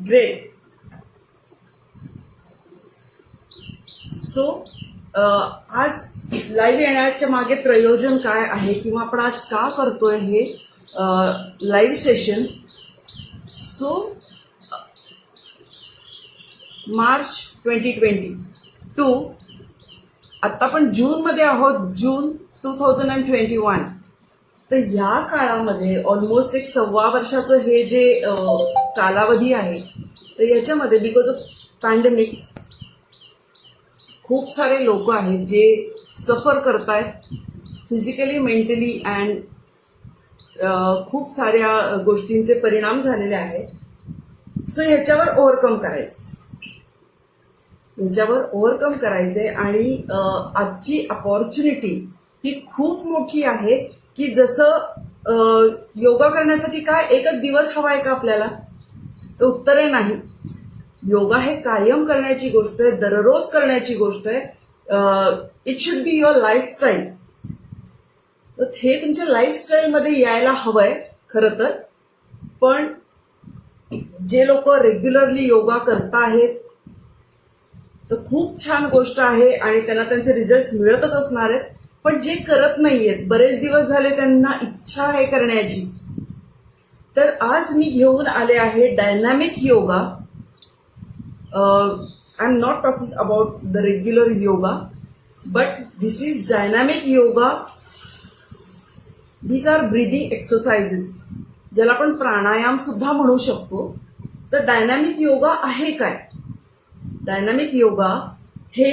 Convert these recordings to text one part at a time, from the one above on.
Great. So आज live येण्याच्या मागे प्रयोजन काय आहे किंवा आपण आज का करतोय हे लाईव्ह सेशन. सो मार्च 2022, आता आपण जूनमध्ये आहोत, जून 2021. तर या काळामध्ये ऑलमोस्ट एक 1.25 वर्षाचं हे जे कालावधी आहे, तर याच्यामध्ये बिकॉज ऑफ पॅन्डेमिक खूप सारे लोक आहेत जे सफर करतायत फिजिकली, मेंटली अँड खूप साऱ्या गोष्टींचे परिणाम झालेले आहेत. सो ह्याच्यावर ओव्हरकम करायचे आणि आजची अपॉर्च्युनिटी ही खूप मोठी आहे की जसं योगा करण्यासाठी काय एकच दिवस हवाय का आपल्याला, तर उत्तर आहे नाही. योगा हे कायम करण्याची गोष्ट आहे, दररोज करण्याची गोष्ट आहे. It should be your lifestyle. तर हे तुमच्या लाईफस्टाईलमध्ये यायला हवंय खरं तर. पण जे लोक रेग्युलरली योगा करताहेत तर खूप छान गोष्ट आहे आणि त्यांना त्यांचे रिझल्ट मिळतच असणार आहेत. पण जे करत नाहीयेत, बरेच दिवस झाले त्यांना इच्छा आहे करण्याची, तर आज मी घेऊन आले आहे dynamic yoga. I am not talking about the regular yoga, but this is dynamic yoga. These are breathing exercises, ज्याला आपण प्राणायाम सुद्धा म्हणू शकतो. तर डायनॅमिक योगा आहे काय? डायनॅमिक योगा हे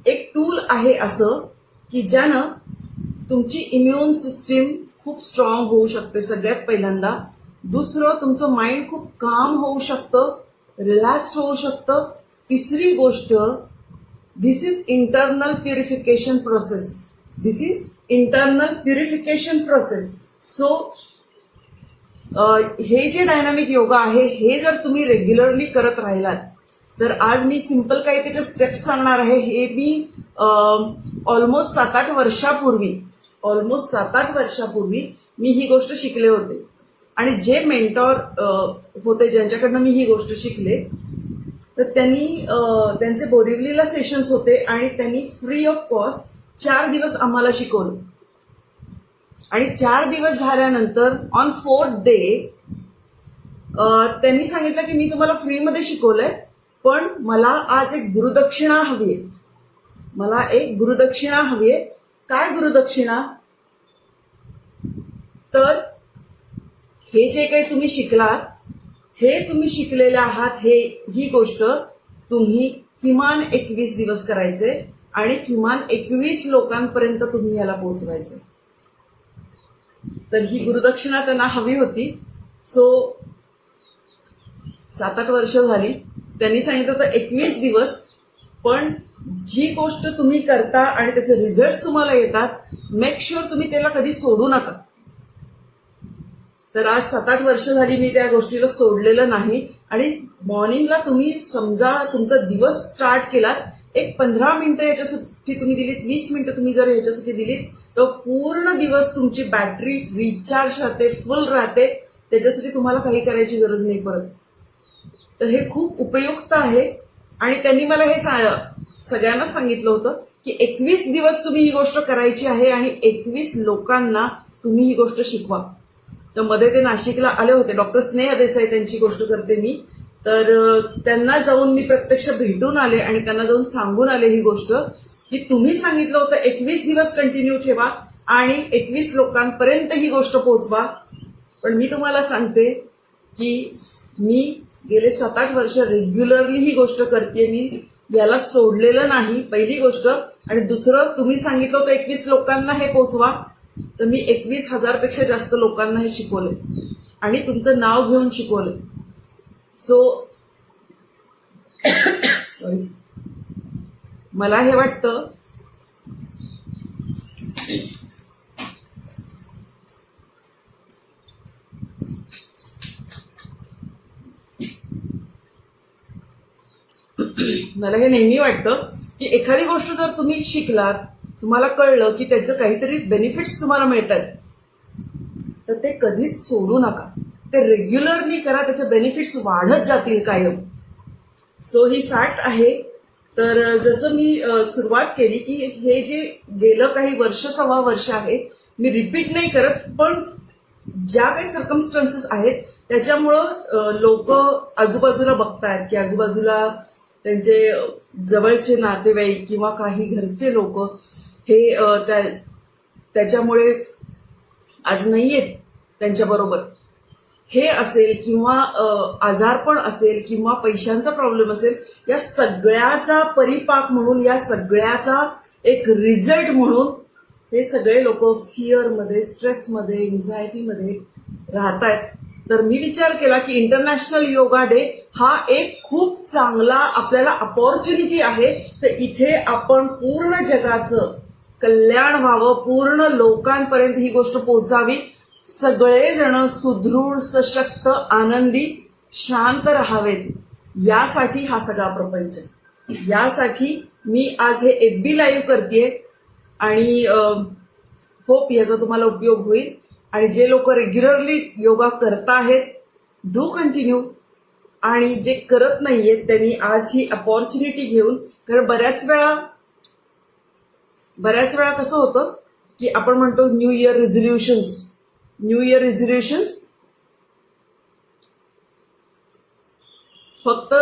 एक टूल आहे असं की ज्यानं तुमची इम्युन सिस्टीम खूप स्ट्रॉंग होऊ शकते सगळ्यात पहिल्यांदा. दुसरं, तुमचं माइंड खूप काम होऊ शकतं, रिलॅक्स होऊ शकतं. तिसरी गोष्ट, this is internal purification process. So हे जे डायनॅमिक योगा आहे हे जर तुम्ही रेग्युलरली करत राहिलात तर आज मी सिंपल काही त्याच्या स्टेप्स सांगणार आहे. हे मी ऑलमोस्ट 7-8 वर्षापूर्वी मी ही गोष्ट शिकले होते. आणि जे मेंटॉर होते ज्यांच्याकडनं मी ही गोष्ट शिकले, तर त्यांचे बोरिवलीला सेशन्स होते आणि त्यांनी फ्री ऑफ कॉस्ट 4 दिवस आम्हाला शिकवलं. आणि 4 दिवस झाल्यानंतर ऑन 4th डे त्यांनी सांगितलं की मी तुम्हाला फ्रीमध्ये शिकवलंय, पण मला आज एक गुरुदक्षिणा हवीये. काय गुरुदक्षिणा? तर हे जे काही तुम्ही शिकलात, हे तुम्ही शिकलेले आहात, ही गोष्ट तुम्ही किमान 21 दिवस करायचे आणि किमान 21 लोकांपर्यंत तुम्ही याला पोहोचवायचे. तर ही गुरुदक्षिणा त्यांना हवी होती. सो 7-8 वर्ष झाली. त्यांनी सांगितलं तर 21 दिवस, पण जी गोष्ट तुम्ही करता आणि त्याचे रिझल्ट तुम्हाला येतात, मेक शुअर तुम्ही त्याला कधी सोडू नका. तर आज 7-8 वर्ष झाली मी त्या गोष्टीला सोडलेलं नाही. आणि मॉर्निंगला तुम्ही समजा तुमचा दिवस स्टार्ट केलात, एक 15 मिनिटं याच्यासाठी तुम्ही दिलीत, 20 मिनिटं तुम्ही जर याच्यासाठी दिलीत, तर पूर्ण दिवस तुमची बॅटरी रिचार्ज राहते, फुल राहते. त्याच्यासाठी तुम्हाला काही करायची गरज नाही पडत. तर हे खूप उपयुक्त आहे. आणि त्यांनी मला हे सगळ्यांनाच सांगितलं होतं की 21 दिवस तुम्ही ही गोष्ट करायची आहे आणि 21 लोकांना तुम्ही ही गोष्ट शिकवा. तर मध्ये ते नाशिकला आले होते, डॉक्टर स्नेहा देसाई त्यांची गोष्ट करते मी. तर त्यांना जाऊन मी प्रत्यक्ष भेटून आले आणि त्यांना जाऊन सांगून आले ही गोष्ट की तुम्ही सांगितलं होतं 21 दिवस कंटिन्यू ठेवा आणि 21 लोकांपर्यंत ही गोष्ट पोहोचवा. पण मी तुम्हाला सांगते की मी गेले 7-8 वर्ष रेग्युलरली ही गोष्ट करते. मी याला सोडलेलं नाही, पहिली गोष्ट. आणि दुसरं, तुम्ही सांगितलं होतं 21 लोकांना हे पोचवा, तर मी 21,000 पेक्षा जास्त लोकांना हे शिकवले आणि तुमचं नाव घेऊन शिकवले. सो सॉरी, मला हे वाटतं मला हे नेहमी वाटतं की एखादी गोष्ट जर तुम्ही शिकलात, तुम्हाला कळलं की त्याचं काहीतरी बेनिफिट्स तुम्हाला मिळतात, तर ते कधीच सोडू नका. ते रेग्युलरली करा, त्याचे बेनिफिट्स वाढत जातील कायम. सो ही फॅक्ट आहे. तर जसं मी सुरुवात केली की हे जे गेलं काही वर्ष, सव्वा वर्ष आहे, मी रिपीट नाही करत, पण ज्या काही सर्कमस्टन्सेस आहेत त्याच्यामुळं लोक आजूबाजूला बघतायत की आजूबाजूला त्यांचे जवळचे नातेवाईक किंवा काही घरचे लोक हे त्याच्यामुळे आज नाहीयेत त्यांच्याबरोबर. हे असेल किंवा आजारपण असेल किंवा पैशांचा प्रॉब्लेम असेल, या सगळ्याचा परिपाक म्हणून, या सगळ्याचा एक रिझल्ट म्हणून हे सगळे लोक फिअरमध्ये, स्ट्रेसमध्ये, एन्झायटीमध्ये राहतायत. तर मी विचार केला की इंटरनॅशनल योगा डे हा एक खूप चांगला आपल्याला अपॉर्च्युनिटी आहे. तर इथे आपण पूर्ण जगाचं कल्याण व्हावं, पूर्ण लोकांपर्यंत ही गोष्ट पोहोचावी, सगळेजण सुदृढ, सशक्त, आनंदी, शांत राहावेत, यासाठी हा सगळा प्रपंच. यासाठी मी आज हे FB लाईव्ह करतेय आणि होप याचा तुम्हाला उपयोग होईल. आणि जे लोक रेग्युलरली योगा करताहेत, डू कंटिन्यू. आणि जे करत नाहीयेत त्यांनी आज ही अपॉर्च्युनिटी घेऊन, कारण बऱ्याच वेळा कसं होतं की आपण म्हणतो न्यू इयर रिझोल्युशन्स फक्त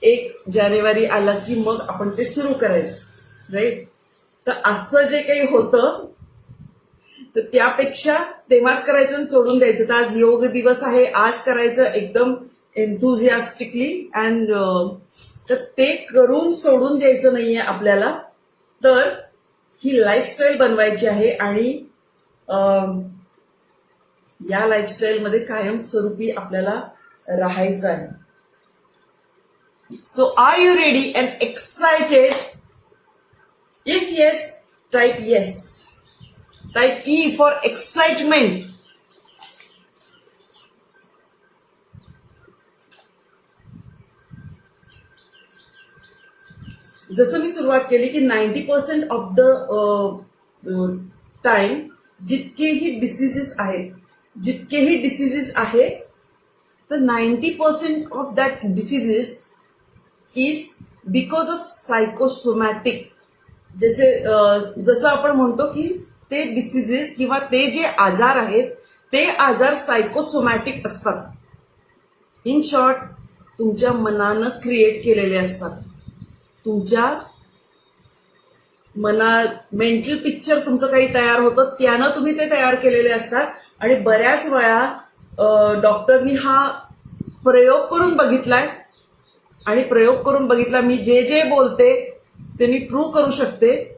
1 जानेवारी आला की मग आपण ते सुरू करायचं, राईट. तर असं जे काही होतं तर त्यापेक्षा तेव्हाच करायचं आणि सोडून द्यायचं. तर आज योग दिवस आहे, आज करायचं एकदम एन्थुझियास्टिकली अँड तर ते करून सोडून द्यायचं नाहीये आपल्याला. तर ही लाईफस्टाईल बनवायची आहे आणि या लाईफस्टाईलमध्ये कायमस्वरूपी आपल्याला राहायचं आहे. So are you ready and excited? If yes, type yes. Type E for excitement. जसं मी सुरुवात केली की 90% ऑफ द टाइम जितकेही डिसीजेस आहेत, तर 90% of that diseases is because of psychosomatic. जसं आपण म्हणतो की ते डिसीजेस किंवा ते जे आजार आहेत ते आजार सायकोसोमॅटिक असतात. इन शॉर्ट, तुमच्या मनानं क्रिएट केलेले असतात. तुमच्या मेंटल पिक्चर तुमचं काही तयार होतं, त्यानं तुम्ही ते तयार केलेले असतात. आणि बऱ्याच वेळा डॉक्टरनी हा प्रयोग करून बघितलाय आणि प्रयोग करून बघितला. मी जे बोलते ते मी प्रूव्ह करू शकते.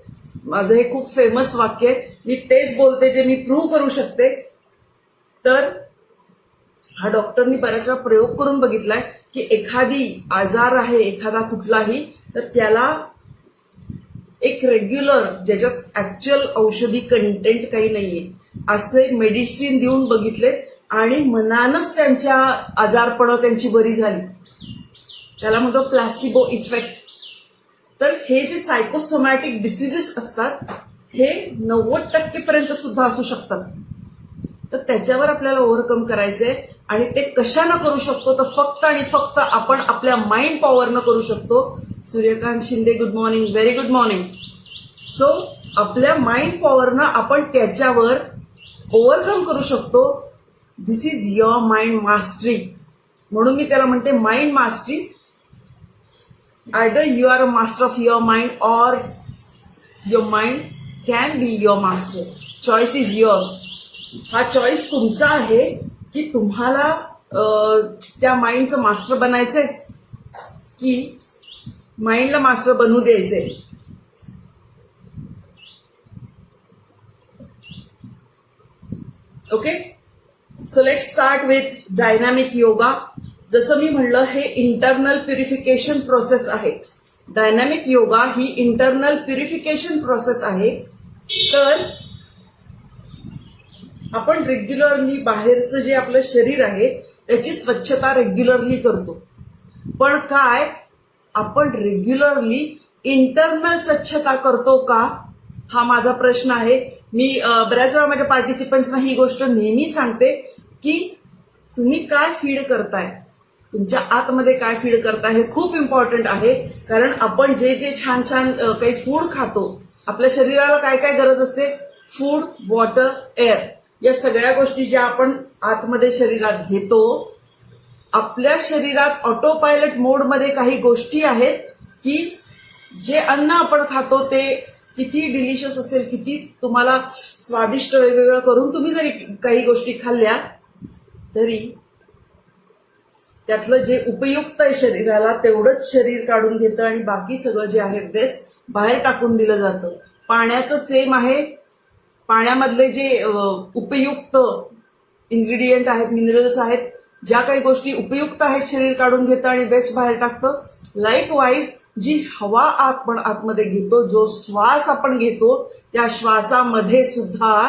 माझं हे खूप फेमस वाक्य आहे, मी तेच बोलते जे मी प्रूव्ह करू शकते. तर हा डॉक्टरनी बऱ्याच वेळा प्रयोग करून बघितलाय की एखादी आजार आहे, एखादा कुठलाही, तर त्याला एक रेग्युलर, ज्याच्यात ऍक्च्युअल औषधी कंटेंट काही नाहीये, असे मेडिसिन देऊन बघितले आणि मनानच त्यांच्या आजारपणं त्यांची बरी झाली. त्याला म्हणतो प्लॅसिबो इफेक्ट. तर हे जे सायकोसोमॅटिक डिसीजेस असतात हे 90% पर्यंत सुद्धा असू शकतात. तर त्याच्यावर आपल्याला ओव्हरकम करायचंय. आणि ते कशानं करू शकतो? तर फक्त आणि फक्त आपण आपल्या माइंड पॉवरनं करू शकतो. Suryakant Shinde, good morning, very good morning. So आपल्या माइंड पॉवरनं आपण त्याच्यावर ओव्हरकम करू शकतो. दिस इज युअर माइंड मास्टरी. म्हणून मी त्याला म्हणते mind mastery. Either you are a master of your mind or your mind can be your master. Choice is yours. हा choice तुमचा आहे की तुम्हाला त्या माइंडचं मास्टर बनायचंय की माइंडला मास्टर बनवू द्यायचंय. Okay, so let start with dynamic yoga. जसं मी म्हणलं, हे इंटरनल प्युरिफिकेशन प्रोसेस आहे. डायनामिक योगा ही इंटरनल प्युरिफिकेशन प्रोसेस आहे. तर आपण रेग्युलरली बाहेरचं जे आपलं शरीर आहे त्याची स्वच्छता रेग्युलरली करतो. पण काय आपण रेग्युलरली इंटरनल स्वच्छता करतो का? हा माझा प्रश्न आहे. मी बऱ्याच वेळा माझ्या पार्टिसिपंट्सना ही गोष्ट नेहमी सांगते की तुम्ही काय फीड करताय, तुमच्या आतमध्ये काय फीड करताय हे खूप इम्पॉर्टंट आहे. कारण आपण जे जे छान छान काही फूड खातो, आपल्या शरीराला काय काय गरज असते, फूड, वॉटर, एअर, या सगळ्या गोष्टी ज्या आपण आतमध्ये शरीरात घेतो, आपल्या शरीरात ऑटो पायलट मोडमध्ये काही गोष्टी आहेत की जे अन्न आपण खातो ते किती डिलिशियस असेल, किती तुम्हाला स्वादिष्ट वेगवेगळं करून तुम्ही जरी काही गोष्टी खाल्ल्या तरी त्यातलं जे उपयुक्त आहे शरीराला तेवढंच शरीर काढून घेतं आणि बाकी सगळं जे आहे वेस्ट बाहेर टाकून दिलं जातं. पाण्याचं सेम आहे. पाण्यामधले जे उपयुक्त इन्ग्रेडियंट आहेत, मिनरल्स आहेत, ज्या काही गोष्टी उपयुक्त आहेत शरीर काढून घेतं आणि वेस्ट बाहेर टाकतं. लाईकवाईज जी हवा आपण आतमध्ये घेतो, जो श्वास आपण घेतो, त्या श्वासामध्ये सुद्धा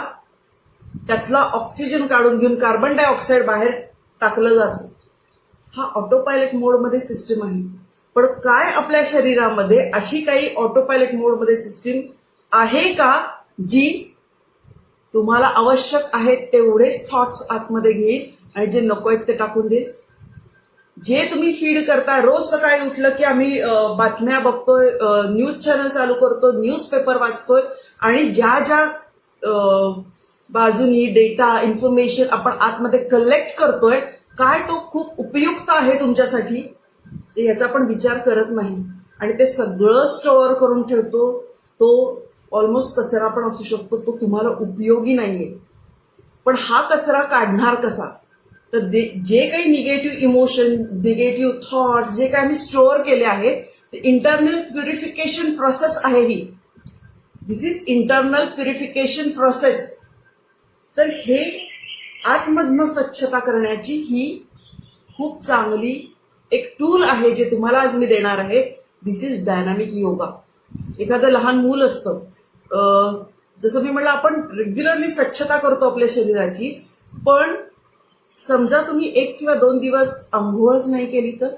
त्यातला ऑक्सिजन काढून घेऊन कार्बन डायऑक्साईड बाहेर टाकलं जातं. हा ऑटो पायलट मोडमध्ये सिस्टीम आहे. पण काय आपल्या शरीरामध्ये अशी काही ऑटो पायलट मोडमध्ये सिस्टीम आहे का जी तुम्हाला आवश्यक आहेत तेवढेच थॉट्स आतमध्ये घेईल आणि जे नको आहेत ते टाकून देईल? जे तुम्ही फीड करताय, रोज सकाळी उठलं की आम्ही बातम्या बघतोय, न्यूज चॅनल चालू करतो, न्यूजपेपर वाचतोय आणि ज्या ज्या बाजूनी डेटा, इन्फॉर्मेशन आपण आतमध्ये कलेक्ट करतोय, काय तो खूप उपयुक्त आहे तुमच्यासाठी याचा आपण विचार करत नाही आणि ते सगळं स्टोअर करून ठेवतो. तो ऑलमोस्ट कचरा पण असू शकतो, तो तुम्हाला उपयोगी नाहीये. पण हा कचरा काढणार कसा? तर जे काही निगेटिव्ह इमोशन, निगेटिव्ह थॉट्स जे काही आम्ही स्टोअर केले आहेत, ते इंटरनल प्युरिफिकेशन प्रोसेस आहे ही. दिस इज इंटरनल प्युरिफिकेशन प्रोसेस. तर हे आतमधनं स्वच्छता करण्याची ही खूप चांगली एक टूल आहे जे तुम्हाला आज मी देणार आहे. दिस इज डायनामिक योगा. एखादं लहान मूल असतं, जसं मी म्हटलं आपण रेग्युलरली स्वच्छता करतो आपल्या शरीराची, पण समजा तुम्ही 1 किंवा 2 दिवस आंघोळच नाही केली तर,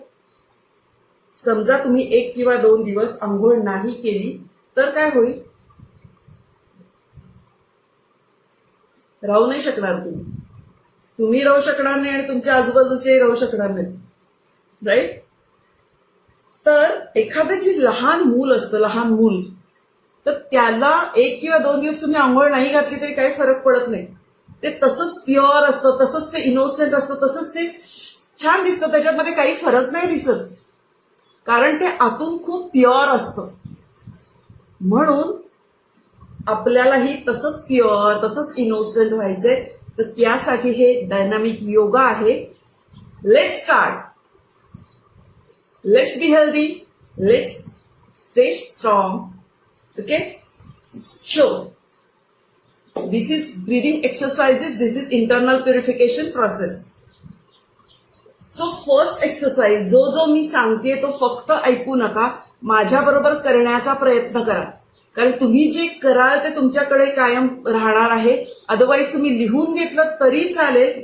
समजा तुम्ही 1 किंवा 2 दिवस आंघोळ नाही केली तर काय होईल? राहू नाही शकणार तुम्ही राहू शकणार नाही आणि तुमच्या आजूबाजूचे राहू शकणार नाहीत, राईट? तर एखादं जे लहान मूल असतं, लहान मूल, तर त्याला 1 किंवा 2 दिवस तुम्ही आंघोळ नाही घातली तरी काही फरक पडत नाही. ते तसंच प्युअर असतं, तसंच ते इनोसेंट असतं, तसंच ते छान दिसतं, त्याच्यामध्ये काही फरक नाही दिसत, कारण ते आतून खूप प्युअर असतं. म्हणून आपल्यालाही तसंच प्युअर, तसंच इनोसेंट व्हायचंय. तर त्यासाठी हे डायनामिक योगा आहे. Let's start. Let's be healthy, let's stay strong. Okay, so this is breathing exercises, this is internal purification process. So first exercise जो मी सांगते तो फक्त ऐकू नका, माझ्या बरोबर करण्याचा प्रयत्न करा, कारण तुम्ही जे कराल ते तुमच्याकडे कायम राहणार आहे. अदरवाईज तुम्ही लिहून घेतलं तरी चालेल,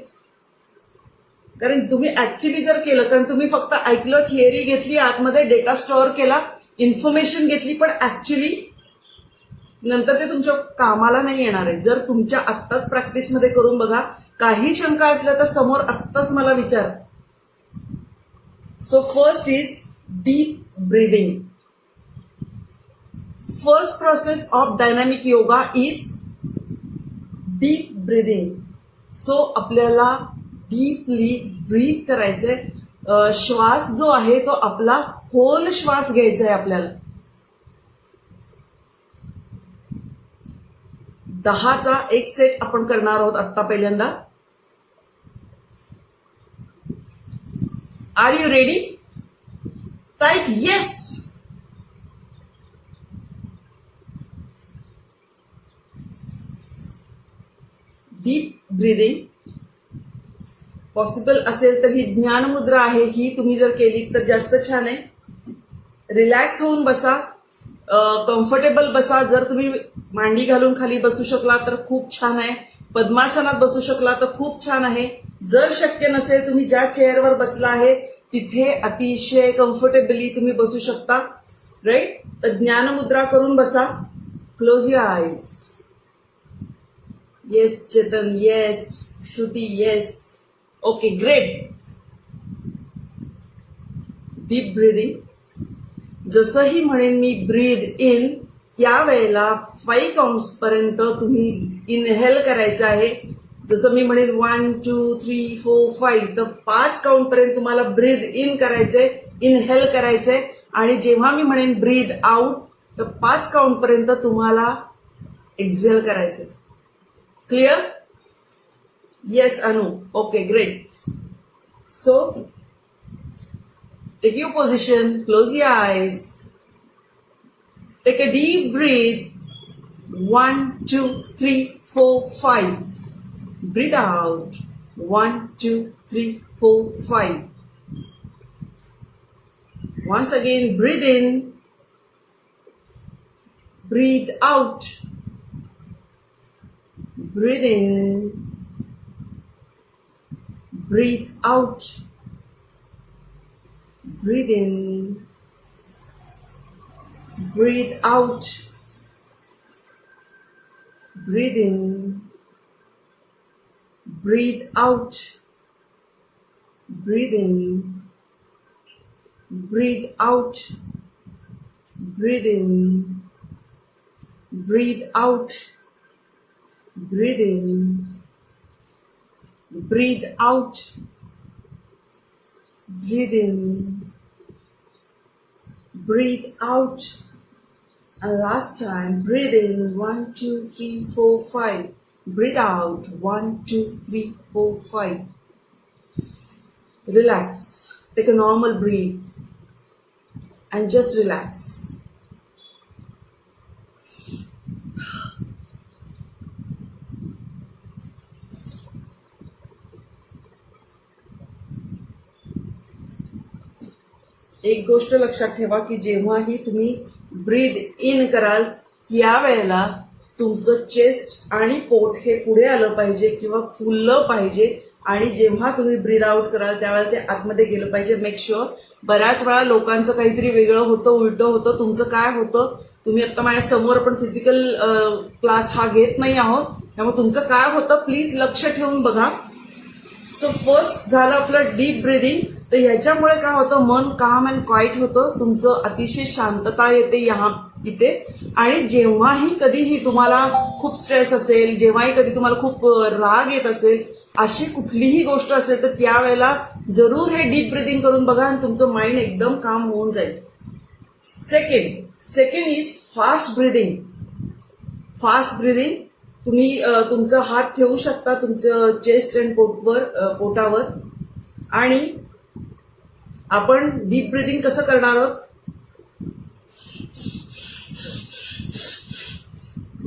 कारण तुम्ही ऍक्च्युली जर केलं, कारण तुम्ही फक्त ऐकलं, थिअरी घेतली, आतमध्ये डेटा स्टोअर केला, इन्फॉर्मेशन घेतली, पण ऍक्च्युली नंतर ते तुमच्या कामाला नाही येणार आहे. जर तुमच्या आत्ताच प्रॅक्टिसमध्ये करून बघा. काही शंका असल्या तर समोर आत्ताच मला विचार. So first is deep breathing. First process of dynamic yoga is deep breathing. So आपल्याला डीपली ब्रीथ करायचंय. श्वास जो आहे तो आपला खोल श्वास घ्यायचा आहे आपल्याला. 10चा एक सेट आपण करणार आहोत आत्ता पहिल्यांदा. Are you ready? Type yes. Deep breathing possible असेल तर ही ज्ञान मुद्रा आहे, ही तुम्ही जर केली तर जास्त छान आहे. रिलॅक्स होऊन बसा, कम्फर्टेबल बसा. जर तुम्ही मांडी घालून खाली बसू शकला तर खूप छान आहे. पद्मासनात बसू शकला तर खूप छान आहे. जर शक्य नसेल, तुम्ही ज्या चेअरवर बसला आहे तिथे अतिशय कम्फर्टेबली तुम्ही बसू शकता, राईट? तर ज्ञानमुद्रा करून बसा. Close your eyes. Yes Chetan, yes Shruti, yes. Okay, great. Deep breathing. जसंही म्हणेन मी ब्रीद इन, त्यावेळेला 5 काउंट्स पर्यंत तुम्ही इनहेल करायचं आहे. जसं मी म्हणेन 1 2 3 4 5, तर 5 काउंट पर्यंत तुम्हाला ब्रीद इन करायचंय, इनहेल करायचंय. आणि जेव्हा मी म्हणेन ब्रीद आउट, तर 5 काउंट पर्यंत तुम्हाला एक्झेल करायचंय. क्लिअर? येस अनु. Okay, great. So take your position, close your eyes, take a deep breath. 1 2 3 4 5. Breathe out. 1 2 3 4 5. Once again, breathe in, breathe out, breathe in, breathe out, breathe in, breathe out, breathe in, breathe out, breathe in, breathe out, breathe in, breathe out, breathe in, breathe out, breathe in, breathe out. And last time, breathe in 1 2 3 4 5. Breathe out 1 2 3 4 5. Relax. Take a normal breath and just relax. एक गोष्ट लक्षात ठेवा की जेव्हाही तुम्ही breathe in कराल, त्यावेळेला तुमचं चेस्ट आणि पोट हे पुढे आलं पाहिजे किंवा फुललं पाहिजे. आणि जेव्हा तुम्ही ब्रीद आउट कराल त्यावेळेला ते आतमध्ये गेलं पाहिजे. Make sure. बऱ्याच वेळा लोकांचं काहीतरी वेगळं होतं, उलटं होतं. तुमचं काय होतं, तुम्ही आता माझ्या समोर आपण फिजिकल क्लास हा घेत नाही आहोत, त्यामुळे तुमचं काय होतं प्लीज लक्ष ठेवून बघा. सो फर्स्ट झालं आपलं डीप ब्रीदिंग. तर ह्याच्यामुळे काय होतं, मन काम अँड क्वाईट होतं, तुमचं अतिशय शांतता येते इथे. आणि जेव्हाही कधीही तुम्हाला खूप स्ट्रेस असेल, जेव्हाही कधी तुम्हाला खूप राग येत असेल, अशी कुठलीही गोष्ट असेल, तर त्यावेळेला जरूर हे डीप ब्रीदिंग करून बघा आणि तुमचं माइंड एकदम काम होऊन जाईल. Second is fast breathing. Fast breathing तुम्ही तुमचा हात ठेवू शकता तुमचं चेस्ट अँड पोटावर. आणि आपण डीप ब्रीदिंग कसं करणार आहोत,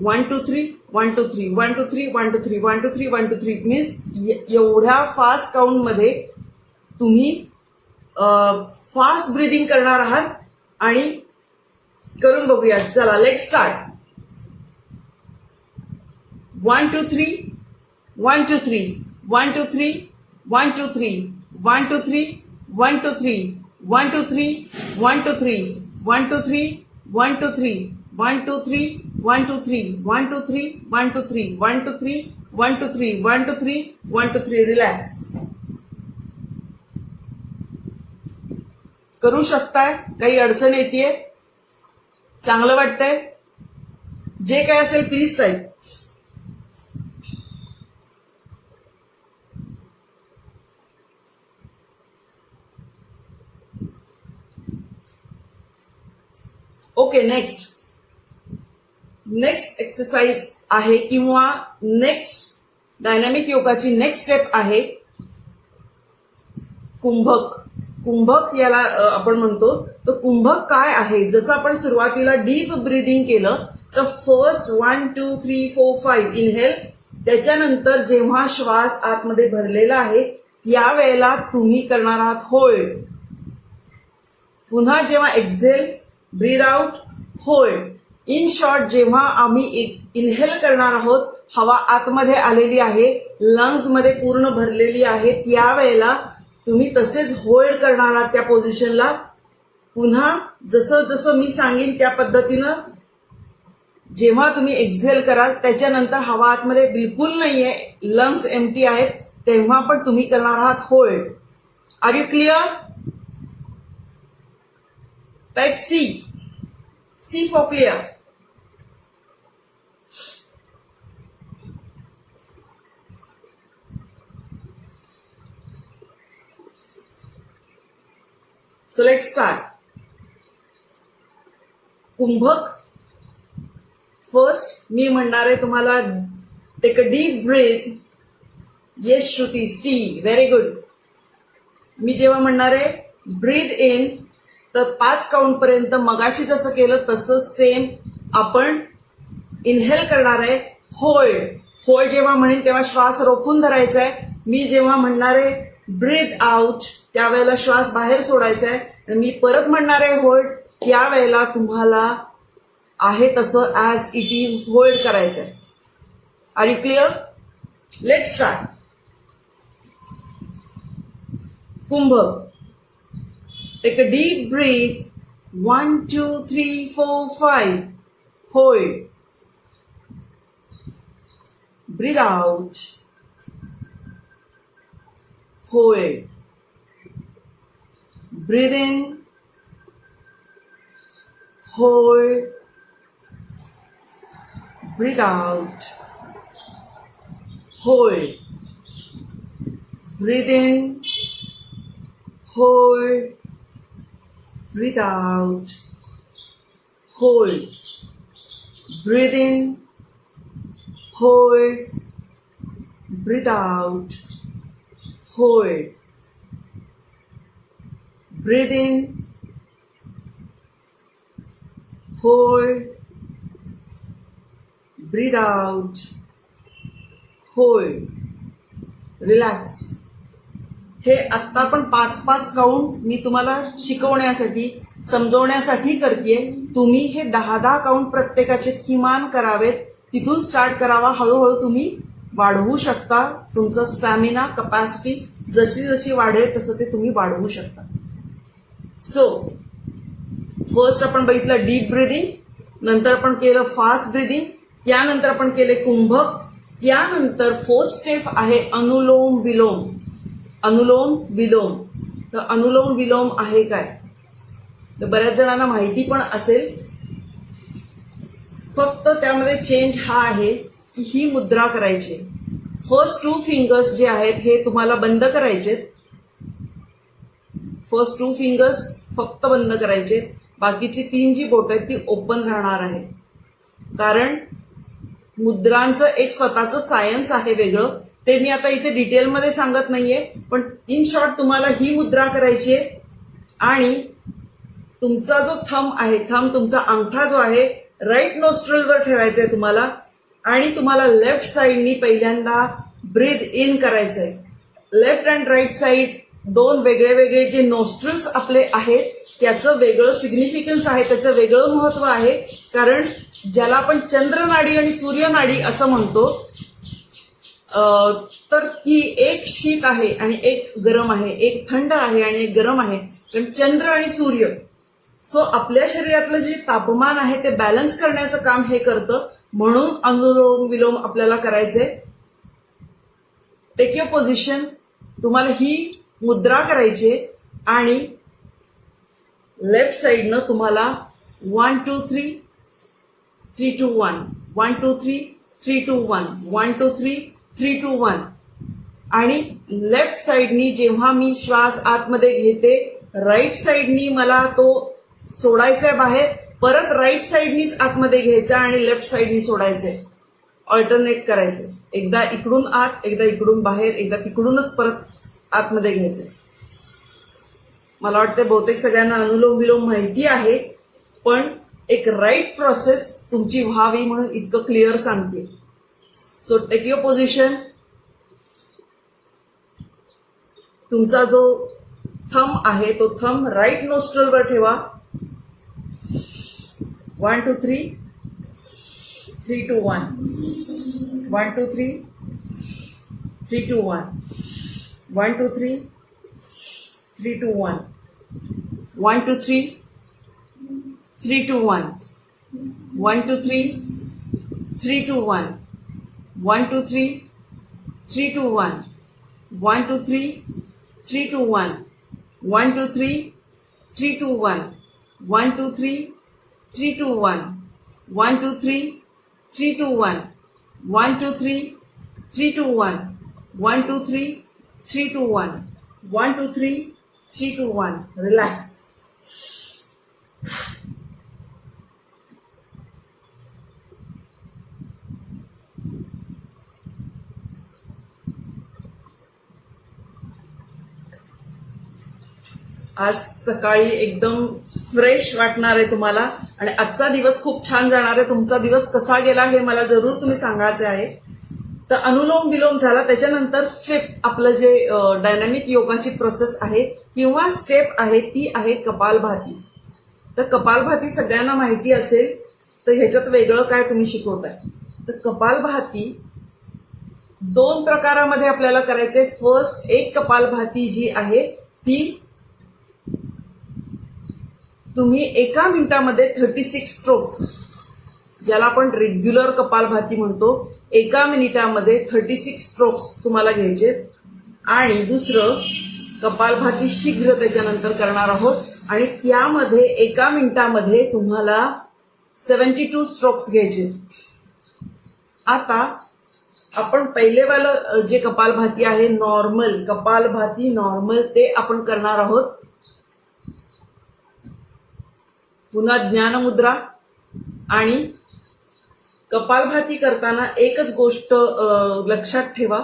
1 2 3 1 2 3 1 2 3 1 2 3 1 2 3 1 2 3 मीन्स एवढ्या फास्ट काउंट मध्ये तुम्ही फास्ट ब्रीदिंग करणार आहात. आणि करून बघूया. चला, लेट स्टार्ट. 1 2 3 1 2 3 1 2 3 1 2 3 1 2 3 1 2 3 1 2 3 1 2 3 1 2 3 1 2 3 1 2 3 1 2 3 1 2 3 1 2 3 1 2 3 1 2 3 1 2 3 1 2 3. रिलॅक्स. करू शकताय. काही अडचण येतेय, चांगलं वाटतंय, जे काय असेल please type. Okay, next exercise आहे किंवा नेक्स्ट डायनामिक योगाची नेक्स्ट स्टेप आहे कुंभक. कुंभक याला आपण म्हणतो. तर कुंभक काय आहे, जसं आपण सुरुवातीला डीप ब्रीदिंग केलं तर फर्स्ट 1 2 3 4 5 इनहेल. त्याच्यानंतर जेव्हा श्वास आतमध्ये भरलेला आहे त्यावेळेला तुम्ही करणार आहात होल्ड. पुन्हा जेव्हा exhale, breathe out, hold. In short, जेव्हा आम्ही इनहेल करणार आहोत, हवा आतमध्ये आलेली आहे, लंग्स मध्ये पूर्ण भरलेली आहे, त्यावेळेला तुम्ही तसेच होल्ड करणार आहात त्या पोझिशनला. पुन्हा जसं जसं मी सांगेन त्या पद्धतीनं जेव्हा तुम्ही एक्झेल कराल त्याच्यानंतर हवा आतमध्ये बिलकुल नाहीये, लंग्स एम्प्टी आहेत, तेव्हा पण तुम्ही करणार आहात hold. Are you clear? Type C. C for clear. So let's start. कुंभक. फर्स्ट मी म्हणणार आहे तुम्हाला take a deep breath. Yes Shruti, C, very good. मी जेव्हा म्हणणार आहे ब्रीथ इन, तर 5 काउंट पर्यंत मगाशी जसं केलं तसं सेम आपण इनहेल करणार आहे. होल्ड. होल्ड जेव्हा म्हणेन तेव्हा श्वास रोखून धरायचा आहे. मी जेव्हा म्हणणार आहे ब्रीथ आउट, त्यावेळेला श्वास बाहेर सोडायचा आहे. आणि मी परत म्हणणार आहे होल्ड, त्यावेळेला तुम्हाला आहे तसं ॲज इट इज होल्ड करायचं आहे. Are you clear? Let's start. कुंभक. Take a deep breath. 1 2 3 4 5. Hold. Breathe out. Hold. Breathe in, hold, breathe out, hold, breathe in, hold, breathe out, hold, breathe in, hold, breathe out, hold. Breathe in, hold, breathe out, hold, relax. हे आत्ता पण 5-5 count me तुम्हाला शिकवण्यासाठी, समजवण्यासाठी करतेय. तुम्ही हे 10-10 count प्रत्येकाचे किमान करावेत. तिथून स्टार्ट करावा. हळूहळू तुम्ही वाढवू शकता. तुमचं स्टॅमिना, कपॅसिटी जशी जशी वाढेल तसं ते तुम्ही वाढवू शकता. सो फर्स्ट आपण बघितलं डीप ब्रिदिंग, नंतर आपण केलं फास्ट ब्रिदिंग, त्यानंतर आपण केले कुंभक, त्यानंतर 4th स्टेप आहे अनुलोम विलोम. अनुलोम विलोम. तर अनुलोम विलोम आहे काय, तर बऱ्याच जणांना माहिती पण असेल. फक्त त्यामध्ये चेंज हा आहे की ही मुद्रा करायची. फर्स्ट 2 फिंगर्स जे आहेत हे तुम्हाला बंद करायचे. फर्स्ट 2 फिंगर्स फक्त बंद करायचे. बाकीची 3 जी बोट आहेत ती ओपन राहणार आहे. कारण मुद्रांचं एक स्वतःचं सायन्स आहे वेगळं. ते मी आता इथे डिटेलमध्ये सांगत नाहीये, पण इन शॉर्ट तुम्हाला ही मुद्रा करायची आहे. आणि तुमचा जो थंब आहे, थंब तुमचा अंगठा जो आहे राईट नोस्ट्रलवर ठेवायचा आहे तुम्हाला. आणि तुम्हाला लेफ्ट साईडनी पहिल्यांदा ब्रीथ इन करायचंय. लेफ्ट अँड राईट साईड 2 वेगळे वेगळे जे नोस्ट्रल्स आपले आहेत त्याचं वेगळं सिग्निफिकन्स आहे, त्याचं वेगळं महत्व आहे. कारण ज्याला आपण चंद्रनाडी आणि सूर्यनाडी असं म्हणतो, तर ती एक शीत आहे आणि एक गरम आहे, एक थंड आहे आणि एक गरम आहे. कारण चंद्र आणि सूर्य, सो आपल्या शरीरातलं जे तापमान आहे ते बॅलन्स करण्याचं काम हे करतं. म्हणून अनुलोम विलोम आपल्याला करायचंय. Take your position. तुम्हाला ही मुद्रा करायची आणि लेफ्ट साइडनं तुम्हाला 1 2 3 3 2 1 1 2 3 3 2 1 1 2 3 3 2 1. आणि लेफ्ट साइडनी जेव्हा मी श्वास आतमध्ये घेते, राईट साइडनी मला तो सोडायचा बाहेर, परत राईट साइडनीच आतमध्ये घ्यायचा आणि लेफ्ट साइडनी सोडायचंय. ऑल्टरनेट करायचंय. एकदा इकडून आत, एकदा इकडून बाहेर, एकदा तिकडूनच परत आतमध्ये घ्यायचंय. मला वाटतं बहुतेक सगळ्यांना अनुलोम विलोम माहिती आहे, पण एक राईट प्रोसेस तुमची व्हावी म्हणून इतकं क्लिअर सांगते. So take your position. तुमचा जो थंब आहे तो थंब राईट नोस्ट्रलवर ठेवा. 1 2 3 3 2 1 1 2 3 3 2 1 1 2 3 3 2 1 1 2 3 3 2 1 1 2 3 3 2 1 1 2 3 3 2 1 1 2 3 3 2 1 1 2 3 3 2 1 1 2 3 3 2 1 1 2 3 3 2 1 1 2 3 3 2 1 1 2 3 3 2 1 1 2 3 3 2 1. Relax. आज सकाळी एकदम फ्रेश वाटणार आहे तुम्हाला आणि आजचा दिवस खूप छान जाणार आहे. तुमचा दिवस कसा गेला हे मला जरूर तुम्ही सांगायचे आहे. तर अनुलोम विलोम झाला, त्याच्यानंतर फिफ्थ आपलं जे डायनामिक योगाची प्रोसेस आहे किंवा स्टेप आहे ती आहे कपालभाती. तर कपालभाती सगळ्यांना माहिती असेल, तर ह्याच्यात वेगळं काय तुम्ही शिकवताय. तर कपालभाती 2 प्रकारामध्ये आपल्याला करायचे. फर्स्ट एक कपालभाती जी आहे ती तुम्ही एका मिनिटामध्ये 36 स्ट्रोक्स, ज्याला आपण रेग्युलर कपालभाती म्हणतो, एका मिनिटामध्ये 36 स्ट्रोक्स तुम्हाला घ्यायचे. आणि दुसरं कपालभाती शीघ्र त्याच्यानंतर करणार आहोत आणि त्यामध्ये एका मिनिटामध्ये तुम्हाला 72 स्ट्रोक्स घ्यायचे. आता आपण पहिलेवालं जे कपालभाती आहे नॉर्मल कपालभाती नॉर्मल ते आपण करणार आहोत. पुन्हा ज्ञानमुद्रा. आणि कपालभाती करताना एकच गोष्ट लक्षात ठेवा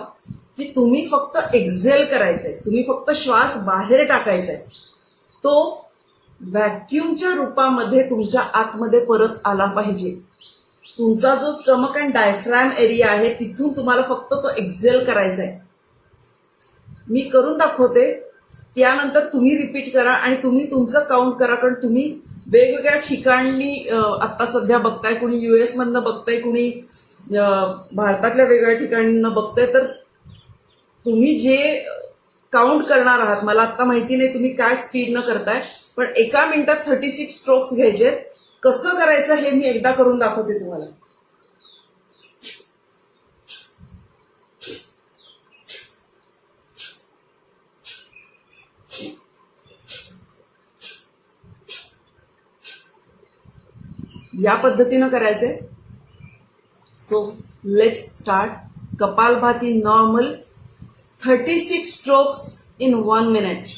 की तुम्ही फक्त एक्झेल करायचंय, तुम्ही फक्त श्वास बाहेर टाकायचाय. तो व्हॅक्यूमच्या रूपामध्ये तुमच्या आतमध्ये परत आला पाहिजे. तुमचा जो स्टमक अँड डायफ्रॅम एरिया आहे तिथून तुम्हाला फक्त तो एक्झेल करायचा आहे. मी करून दाखवते, त्यानंतर तुम्ही रिपीट करा आणि तुम्ही तुमचं काउंट करा. कारण तुम्ही वेगवेगळ्या ठिकाणी आता सध्या बघताय, कुणी US मधनं बघताय, कुणी भारतातल्या वेगवेगळ्या ठिकाणीनं बघताय. तर तुम्ही जे काउंट करणार आहात, मला आता माहिती नाही तुम्ही काय स्पीडनं करताय, पण एका मिनिटात 36 स्ट्रोक्स घ्यायचे. कसं करायचं हे मी एकदा करून दाखवते तुम्हाला. या पद्धतीनं करायचंय. So let's start. Kapalbhati normal 36 strokes in 1 minute.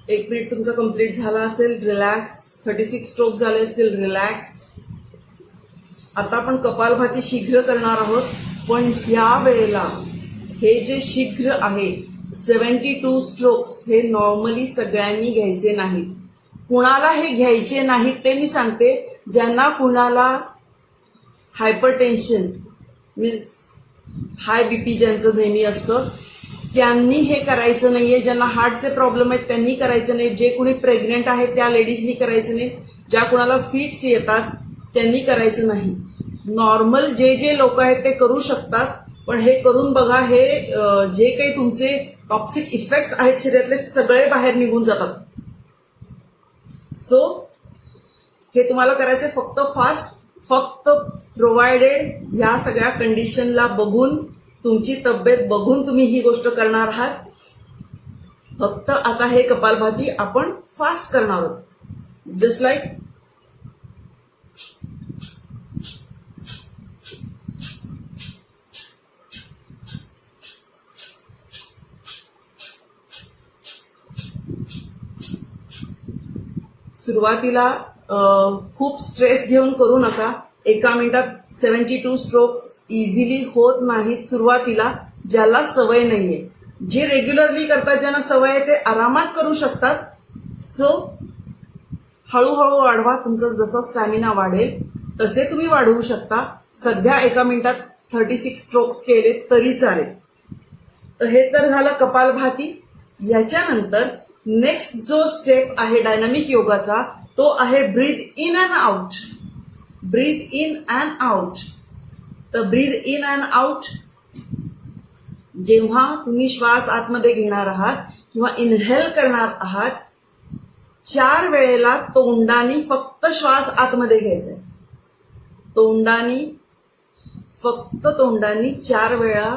एक मिनिट तुमचा कंप्लीट झाला असेल. रिलॅक्स. 36 स्ट्रोक झाले असतील. रिलॅक्स. आता आपण कपालभाती शीघ्र करणार आहोत, पण या वेळेला हे जे शीघ्र आहे 72 स्ट्रोक्स हे नॉर्मली सगळ्यांनी घ्यायचे नाहीत. कुणाला हे घ्यायचे नाहीत ते मी सांगते. ज्यांना कुणाला हायपरटेन्शन मीन्स हाय बीपी ज्यांचं नेहमी असतं त्यांनी हे करायचं नाहीये. ज्यांना हार्टचे प्रॉब्लेम आहेत त्यांनी करायचं नाही. जे कुणी प्रेग्नेंट आहेत त्या लेडीजनी करायचं नाही. ज्या कुणाला फिट्स येतात त्यांनी करायचं नाही. नॉर्मल जे लोक आहेत ते करू शकतात, पण हे करून बघा. हे जे काही तुमचे टॉक्सिक इफेक्ट्स आहेत शरीरातले सगळे बाहेर निघून जातात. सो हे तुम्हाला करायचे फक्त फास्ट, फक्त प्रोव्हायडेड ह्या सगळ्या कंडिशनला बघून, तुमची तब्येत बघून तुम्ही ही गोष्ट करणार आहात. फक्त आता हे कपालभाती आपण फास्ट करणार आहोत. जस्ट लाईक सुरुवातीला खूप स्ट्रेस घेऊन करू नका. एका मिनिटात 72 स्ट्रोक इझिली होत नाहीत सुरुवातीला, ज्याला सवय नाहीये. जे रेग्युलरली करतात, ज्यांना सवय आहे, ते आरामात करू शकतात. सो हळूहळू वाढवा. तुमचा जसा स्टॅमिना वाढेल तसे तुम्ही वाढवू शकता. सध्या एका मिनिटात 36 स्ट्रोक्स केले तरी चालेल. तर हे तर झालं कपालभाती. याच्यानंतर नेक्स्ट जो स्टेप आहे डायनामिक योगाचा, तो आहे breathe in and out. Breathe in and out. तर ब्रीथ इन अँड आउट, जेव्हा तुम्ही श्वास आतमध्ये घेणार आहात किंवा इनहेल करणार आहात, 4 वेळेला तोंडानी फक्त श्वास आतमध्ये घ्यायचा. तोंडानी, फक्त तोंडानी 4 वेळा,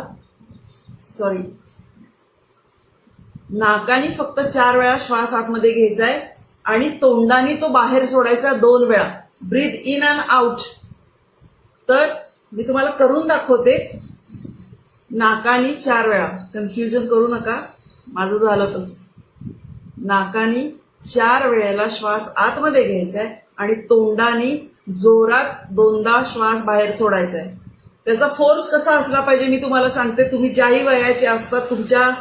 नाकानी फक्त 4 वेळा श्वास आतमध्ये घ्यायचा आहे आणि तोंडानी तो बाहेर सोडायचा 2 वेळा. Breathe in and out. तर मी तुम्हाला करून दाखवते. नाकानी 4 वेळा, कन्फ्युजन करू नका, माझं झालं तसं. नाकानी 4 वेळेला श्वास आतमध्ये घ्यायचा आहे आणि तोंडानी जोरात 2दा श्वास बाहेर सोडायचा आहे. त्याचा फोर्स कसा असला पाहिजे मी तुम्हाला सांगते. तुम्ही ज्याही वयाचे असतात, तुमच्या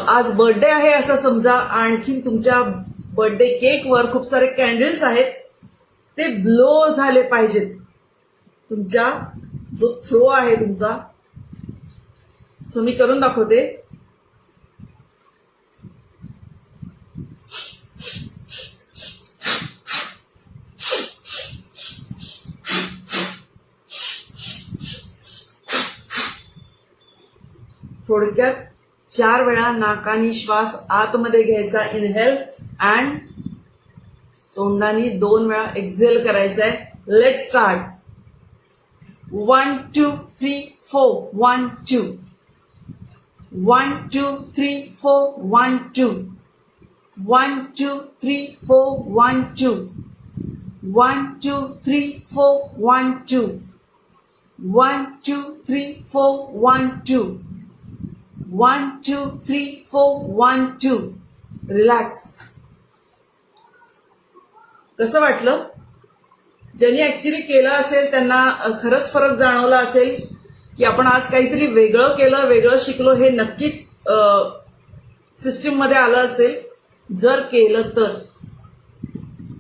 आज बर्थडे आहे असं समजा, आणखी तुमच्या बर्थडे केकवर खूप सारे कॅन्डल्स आहेत, ते ब्लो झाले पाहिजेत. तुमच्या जो थ्रो आहे तुमचा, सो मी करून दाखवते. थोडक्यात 4 वेळा नाकानी श्वास आतमध्ये घ्यायचा, इनहेल, अँड तोंडानी 2 वेळा एक्झेल करायचा आहे. Let's start. 1 2 3 4 1 2 1 2 3 4 1 2 1 2 3 4 1 2 1 2 3 4 1 2 1 2 3 4 1 2 1 2 3 4 1 2. रिलॅक्स. कसं वाटलं? ज्यांनी ऍक्च्युली केलं असेल त्यांना खरंच फरक जाणवला असेल की आपण आज काहीतरी वेगळं केलं, वेगळं शिकलो, हे नक्की सिस्टीम मध्ये आलं असेल जर केलं तर.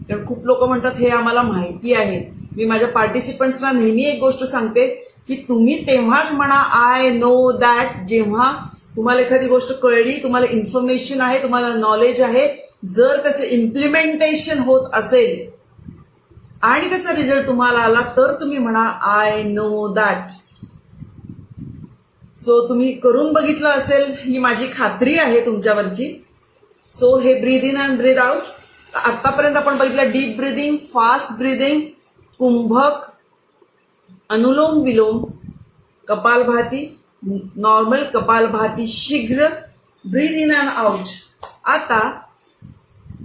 कारण खूप लोक म्हणतात हे आम्हाला माहिती आहे. मी माझ्या पार्टिसिपंट्सना नेहमी एक गोष्ट सांगते की तुम्ही तेव्हाच म्हणा आय नो दॅट, जेव्हा तुम्हाला एखादी गोष्ट कळली, तुम्हाला इन्फॉर्मेशन आहे, तुम्हाला नॉलेज आहे, जर त्याचं इम्प्लिमेंटेशन होत असेल आणि त्याचा रिझल्ट तुम्हाला आला तर तुम्ही म्हणा आय नो दॅट. सो तुम्ही करून बघितलं असेल ही माझी खात्री आहे तुमच्यावरची. सो हे breathe in and breathe out. आतापर्यंत आपण बघितलं डीप ब्रीदिंग, फास्ट ब्रीदिंग, कुंभक, अनुलोम विलोम, कपालभाती, नॉर्मल कपालभाती, शीघ्र, ब्रीद इन अँड आउट. आता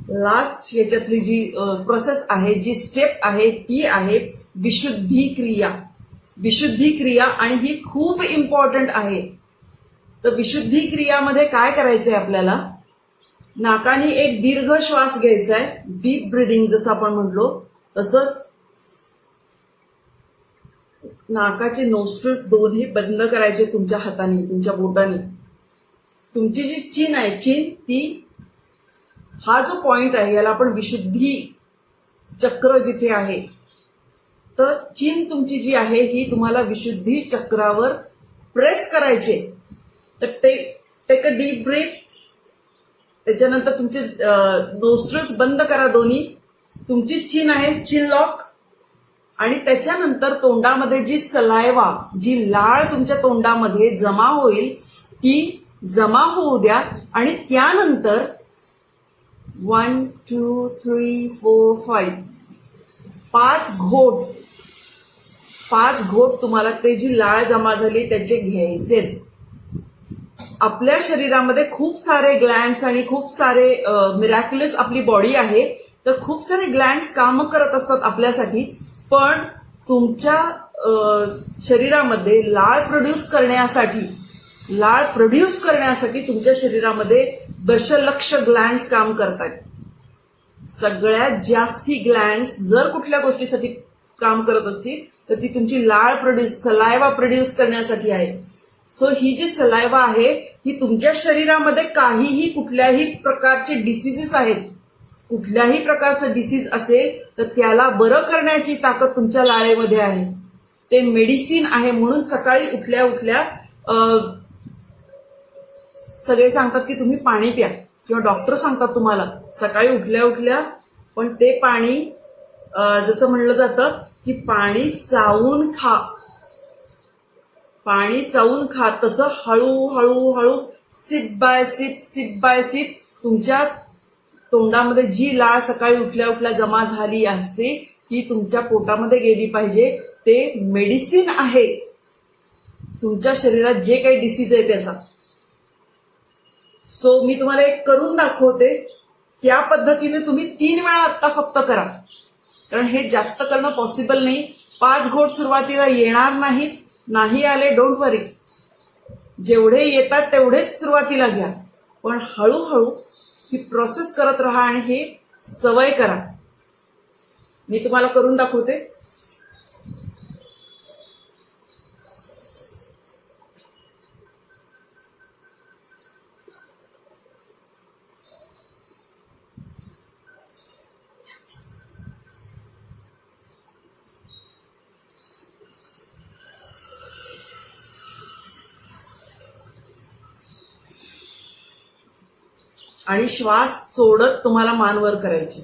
लास्ट याच्यातली जी प्रोसेस आहे, जी स्टेप आहे, ती आहे विशुद्धी क्रिया. विशुद्धी क्रिया, आणि ही खूप इम्पॉर्टंट आहे. तर विशुद्धी क्रियामध्ये काय करायचंय आपल्याला? नाकाने एक दीर्घ श्वास घ्यायचा आहे, डीप ब्रीदिंग जसं आपण म्हटलो तसं. नाकाचे नोस्ट्रिल्स दोन्ही बंद करायचे तुमच्या हाताने, तुमच्या बोटाने. तुमची जी चिन आहे, चिन, ती हा जो पॉइंट आहे याला आपण विशुद्धी चक्र जिथे आहे, तर चिन तुमची जी आहे ही तुम्हाला विशुद्धी चक्रावर प्रेस करायचे. तर टेक अ डीप ब्रीथ. त्याच्यानंतर तुमचे नोस्ट्रिल्स बंद करा दोन्ही. तुमची चिन आहे, चिन लॉक. आणि त्याच्यानंतर तोंडामध्ये जी सलायवा, जी लाळ तुमच्या तोंडामध्ये जमा होईल ती जमा होऊ द्या. आणि त्यानंतर 1 2 3 4 5 5 घोट तुम्हाला ते जी लाळ जमा झाली त्याचे घ्यायचे. आपल्या शरीरामध्ये खूप सारे ग्लँड्स आणि खूप सारे मिरॅक्युलस आपली बॉडी आहे, तर खूप सारे ग्लँड्स काम करत असतात आपल्यासाठी. पण तुमच्या शरीरामध्ये लाळ प्रोड्यूस करण्यासाठी तुमच्या शरीरामध्ये दशलक्ष ग्लँड्स काम करतात. सगळ्यात जास्ती ग्लँड्स जर कुठल्या गोष्टीसाठी काम करत असतील तर ती तुमची लाळ सलायवा प्रोड्यूस करण्यासाठी आहे. सो ही जी सलायवा आहे ही तुमच्या शरीरामध्ये काहीही कुठल्याही प्रकारचे डिसीजेस आहेत, कुठल्याही प्रकारचं डिसीज असेल तर त्याला बरं करण्याची ताकद तुमच्या लाळेमध्ये आहे. ते मेडिसिन आहे. म्हणून सकाळी उठल्या उठल्या सगळे सांगतात की तुम्ही पाणी प्या, किंवा डॉक्टर सांगतात तुम्हाला सकाळी उठल्या उठल्या, पण ते पाणी जसं म्हणलं जातं की पाणी चावून खा, पाणी चावून खा. तसं हळूहळू हळू सिप बाय सिप तुमच्या तोंडामध्ये जी लाळ सकाळी उठल्या उठल्या जमा झाली असते ती तुमच्या पोटामध्ये गेली पाहिजे. ते मेडिसिन आहे तुमच्या शरीरात जे काही डिसीज आहे त्याचा. सो मी तुम्हाला एक करून दाखवते. त्या पद्धतीने तुम्ही 3 वेळा आत्ता फक्त करा, कारण हे जास्त करणं पॉसिबल नाही. 5 घोट सुरुवातीला येणार नाहीत, नाही आले डोंट वरी, जेवढे येतात तेवढेच सुरुवातीला घ्या, पण हळूहळू ही प्रोसेस करत राहा आणि हे सवय करा. मी तुम्हाला करून दाखवते. आणि श्वास सोडत तुम्हाला मान वर करायची.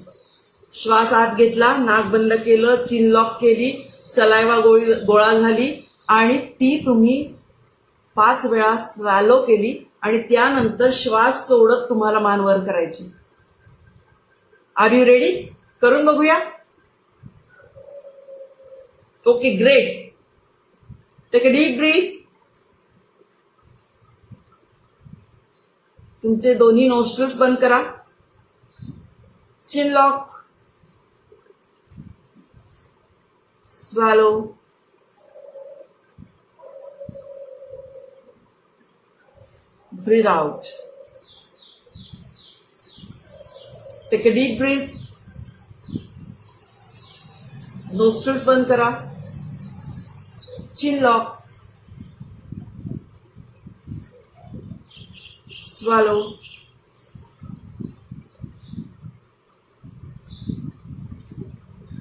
श्वास आत घेतला, नाक बंद केलं, चिन लॉक केली, सलायवा गोळा झाली आणि ती तुम्ही 5 वेळा स्वॅलो केली आणि त्यानंतर श्वास सोडत तुम्हाला मान वर करायची. Are you ready? करून बघूया. Okay, great. Take a deep breath. तुमचे दोन्ही नोस्ट्रल्स बंद करा. Chin lock, swallow, breathe out. Take a deep breath. Nostrils बंद करा. Chin lock, swallow,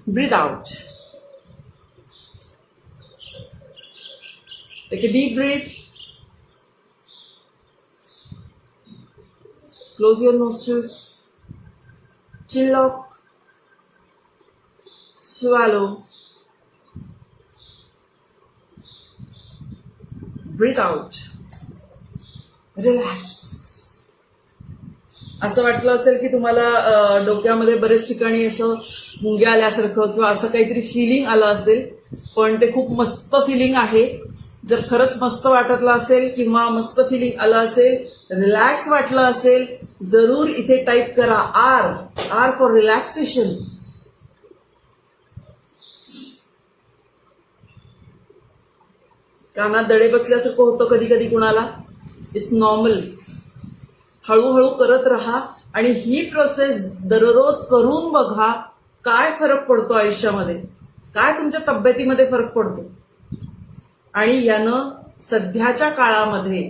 breathe out. Take a deep breath. Close your nostrils. Chin lock. Swallow. Breathe out. Relax. असं वाटलं असेल की तुम्हाला डोक्यामध्ये बरेच ठिकाणी असं मुंग्या आल्यासारखं किंवा असं काहीतरी फिलिंग आलं असेल, पण ते खूप मस्त फिलिंग आहे. जर खरंच मस्त वाटलं असेल किंवा मस्त फिलिंग आलं असेल, रिलॅक्स वाटलं असेल, जरूर इथे टाईप करा आर फॉर रिलॅक्सेशन. कानात दडे बसल्यासारखं होतं कधी कधी कुणाला. It's normal. हळूहळू करत राहा आणि ही प्रोसेस दररोज करून बघा काय फरक पडतो आयुष्यामध्ये, काय तुमच्या तब्येतीमध्ये फरक पडतो. आणि यानं सध्याच्या काळामध्ये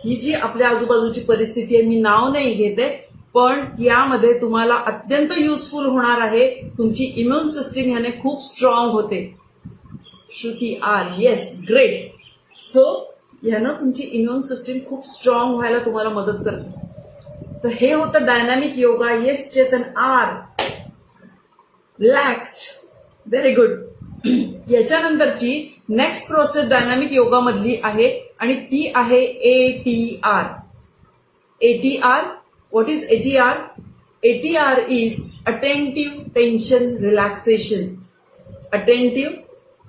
ही जी आपल्या आजूबाजूची परिस्थिती आहे, मी नाव नाही घेते, पण यामध्ये तुम्हाला अत्यंत युजफुल होणार आहे. तुमची इम्युन सिस्टीम याने खूप स्ट्रॉंग होते. Shruti are, yes, great. So यानं तुमची इम्युन सिस्टीम खूप स्ट्रॉंग व्हायला तुम्हाला मदत करते. तर हे होतं dynamic yoga. Yes Chetan are, relaxed, very good. याच्यानंतरची नेक्स्ट प्रोसेस डायनॅमिक योगा मधली आहे आणि ती आहे ATR. ATR, what is ATR? ATR is attentive tension relaxation. Attentive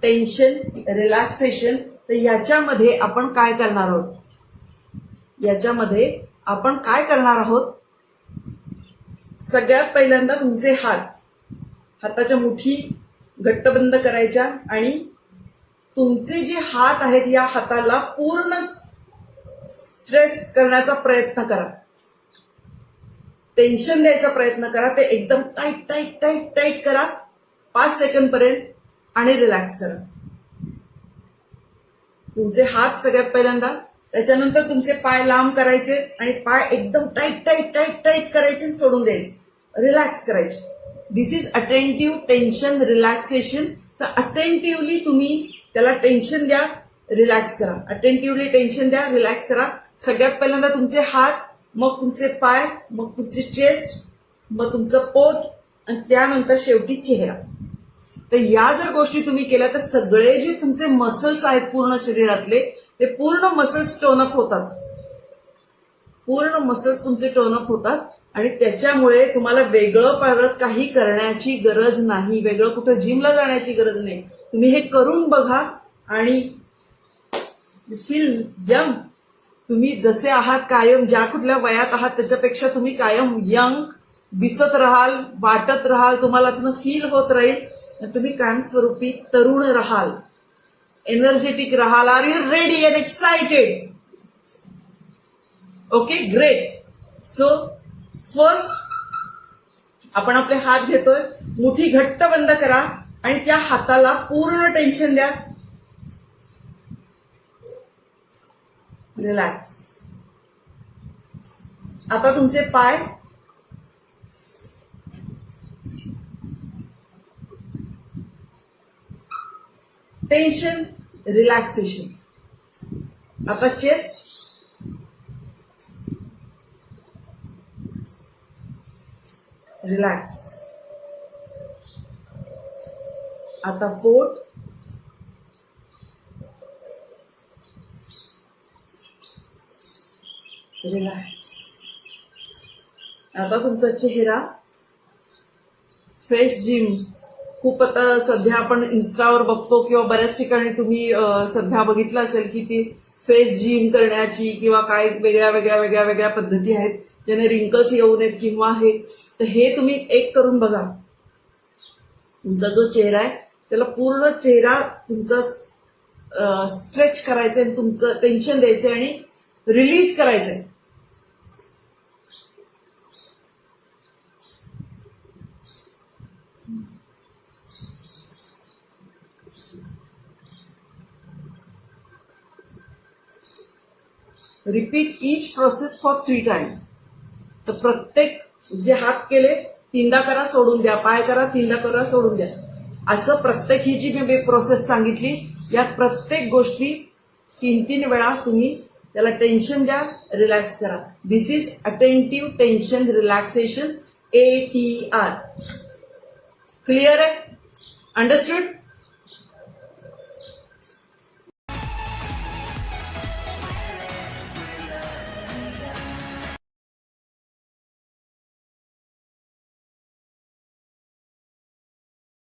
tension relaxation. तर याच्यामध्ये आपण काय करणार आहोत? सगळ्यात पहिल्यांदा तुमचे हाताच्या मुठी घट्ट बंद करायच्या आणि तुमचे जे हात आहेत या हाताला पूर्ण स्ट्रेच करण्याचा प्रयत्न करा. टेन्शन द्यायचा प्रयत्न करा, ते एकदम टाईट टाईट टाईट टाईट करा 5 सेकंद पर्यंत आणि रिलॅक्स करा. तुमचे हात सगळ्यात पहिल्यांदा, त्याच्यानंतर तुमचे पाय लांब करायचे आणि पाय एकदम टाईट टाईट टाईट टाईट करायचे आणि सोडून द्यायचे, रिलॅक्स करायचे. दिस इज अटेंटिव्ह टेन्शन रिलॅक्सेशन. तर अटेंटिव्हली तुम्ही त्याला टेन्शन द्या, रिलॅक्स करा. अटेंटिव्हली टेन्शन द्या, रिलॅक्स करा. सगळ्यात पहिल्यांदा तुमचे हात, मग तुमचे पाय, मग तुमचे चेस्ट, मग तुमचं पोट आणि त्यानंतर शेवटी चेहरा. तर या जर गोष्टी तुम्ही केल्या तर सगळे जे तुमचे मसल्स आहेत पूर्ण शरीरातले, ते पूर्ण मसल्स टोनअप होतात. पूर्ण मसल्स तुमचे टोनअप होतात आणि त्याच्यामुळे तुम्हाला वेगळं परत काही करण्याची गरज नाही, वेगळं कुठं जिमला जाण्याची गरज नाही. तुम्ही हे करून बघा आणि फील यंग. तुम्ही जसे आहात कायम, ज्या कुठल्या वयात आहात त्याच्यापेक्षा तुम्ही कायम यंग दिसत राहाल, वाटत राहाल, तुम्हाला तुम्ही फील होत राहील, तुम्ही कायमस्वरूपी तरुण राहाल, एनर्जेटिक राहाल. Are you ready and excited? Okay, great. So first आपण आपले हात घेतोय, मुठी घट्ट बंद करा आणि त्या हाताला पूर्ण टेन्शन द्या. रिलॅक्स. आता तुमचे पाय, टेन्शन, रिलॅक्सेशन. आता चेस्ट, रिलॅक्स. आता पोट, रिलॅक्स. आता तुमचा चेहरा, फेस जिम. खूप आता सध्या आपण इन्स्टावर बघतो किंवा बऱ्याच ठिकाणी तुम्ही सध्या बघितलं असेल की ती फेस जिम करण्याची किंवा काय वेगळ्या वेगळ्या वेगळ्या वेगळ्या पद्धती आहेत ज्याने रिंकल्स येऊ नयेत किंवा हे. तर हे तुम्ही एक करून बघा. तुमचा जो चेहरा आहे त्याला पूर्ण चेहरा तुमचा स्ट्रेच करायचा आहे, तुमचं टेन्शन द्यायचं आणि रिलीज करायचंय. Repeat each process for 3 time. तर प्रत्येक जे हात केले 3दा करा, सोडून द्या. पाय करा, 3दा करा, सोडून द्या. असं प्रत्येक ही जी मी प्रोसेस सांगितली या प्रत्येक गोष्टी 3-3 वेळा तुम्ही त्याला टेन्शन द्या, रिलॅक्स करा. This is attentive tension relaxation, ATR. Clear आहे? अंडरस्टूड?